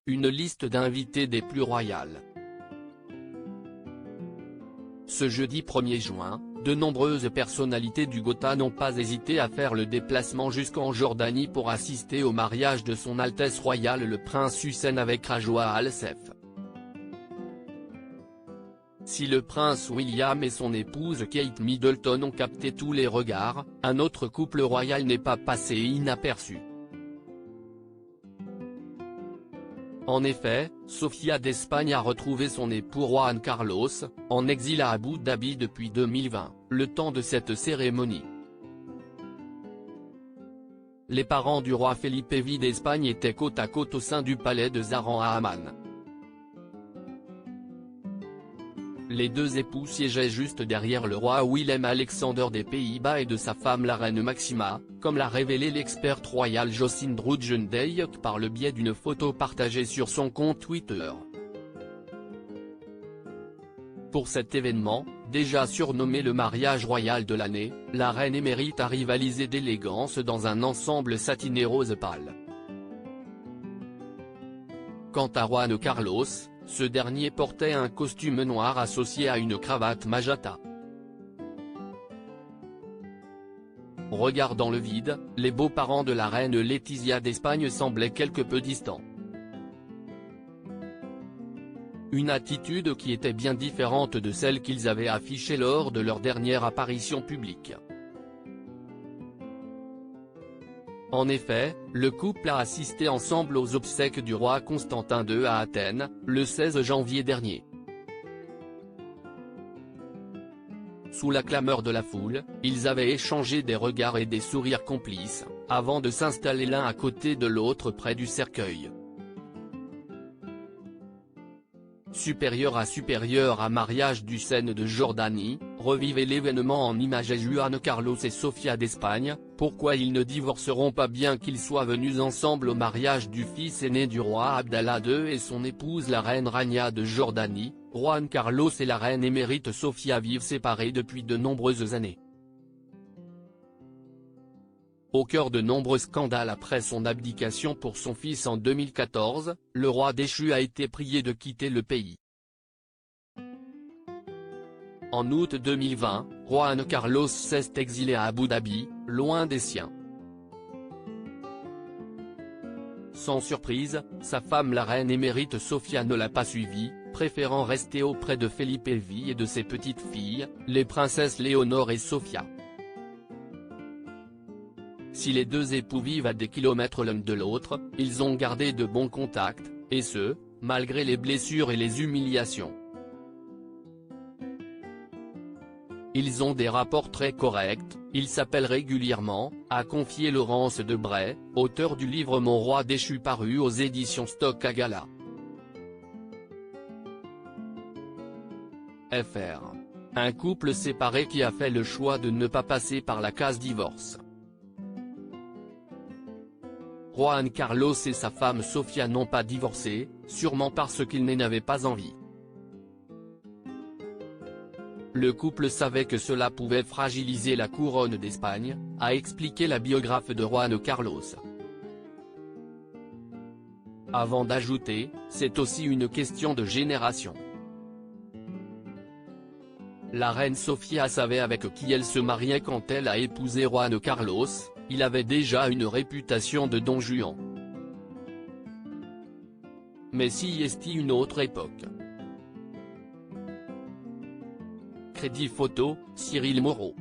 une liste d'invités des plus royales. Ce jeudi 1er juin, de nombreuses personnalités du Gotha n'ont pas hésité à faire le déplacement jusqu'en Jordanie pour assister au mariage de son Altesse royale le prince Hussein avec Rajwa Al Saif. Si le prince William et son épouse Kate Middleton ont capté tous les regards, un autre couple royal n'est pas passé inaperçu. En effet, Sofia d'Espagne a retrouvé son époux Juan Carlos, en exil à Abu Dhabi depuis 2020, le temps de cette cérémonie. Les parents du roi Felipe V d'Espagne étaient côte à côte au sein du palais de Zahran à Amman. Les deux époux siégeaient juste derrière le roi Willem-Alexander des Pays-Bas et de sa femme la reine Maxima, comme l'a révélé l'experte royale Josine Droujendijk par le biais d'une photo partagée sur son compte Twitter. Pour cet événement, déjà surnommé le mariage royal de l'année, la reine émérite a rivalisé d'élégance dans un ensemble satiné rose pâle. Quant à Juan Carlos, ce dernier portait un costume noir associé à une cravate magenta. Regardant le vide, les beaux-parents de la reine Laetitia d'Espagne semblaient quelque peu distants. Une attitude qui était bien différente de celle qu'ils avaient affichée lors de leur dernière apparition publique. En effet, le couple a assisté ensemble aux obsèques du roi Constantin II à Athènes, le 16 janvier dernier. Sous la clameur de la foule, ils avaient échangé des regards et des sourires complices, avant de s'installer l'un à côté de l'autre près du cercueil. Supérieur à mariage d'Hussein de Jordanie, revivez l'événement en images Juan Carlos et Sofia d'Espagne, pourquoi ils ne divorceront pas bien qu'ils soient venus ensemble au mariage du fils aîné du roi Abdallah II et son épouse la reine Rania de Jordanie. Juan Carlos et la reine émérite Sofia vivent séparés depuis de nombreuses années. Au cœur de nombreux scandales après son abdication pour son fils en 2014, le roi déchu a été prié de quitter le pays. En août 2020, Juan Carlos s'est exilé à Abu Dhabi, loin des siens. Sans surprise, sa femme la reine émérite Sofia ne l'a pas suivi, préférant rester auprès de Felipe V et de ses petites filles, les princesses Léonore et Sofia. Si les deux époux vivent à des kilomètres l'un de l'autre, ils ont gardé de bons contacts, et ce, malgré les blessures et les humiliations. Ils ont des rapports très corrects, ils s'appellent régulièrement, a confié Laurence Debray, auteur du livre Mon roi déchu paru aux éditions Stock à Gala. Fr. Un couple séparé qui a fait le choix de ne pas passer par la case divorce. Juan Carlos et sa femme Sofia n'ont pas divorcé, sûrement parce qu'ils n'en avaient pas envie. Le couple savait que cela pouvait fragiliser la couronne d'Espagne, a expliqué la biographe de Juan Carlos. Avant d'ajouter, c'est aussi une question de génération. La reine Sofia savait avec qui elle se mariait quand elle a épousé Juan Carlos, il avait déjà une réputation de don Juan. Mais si est une autre époque. Crédit photo, Cyril Moreau.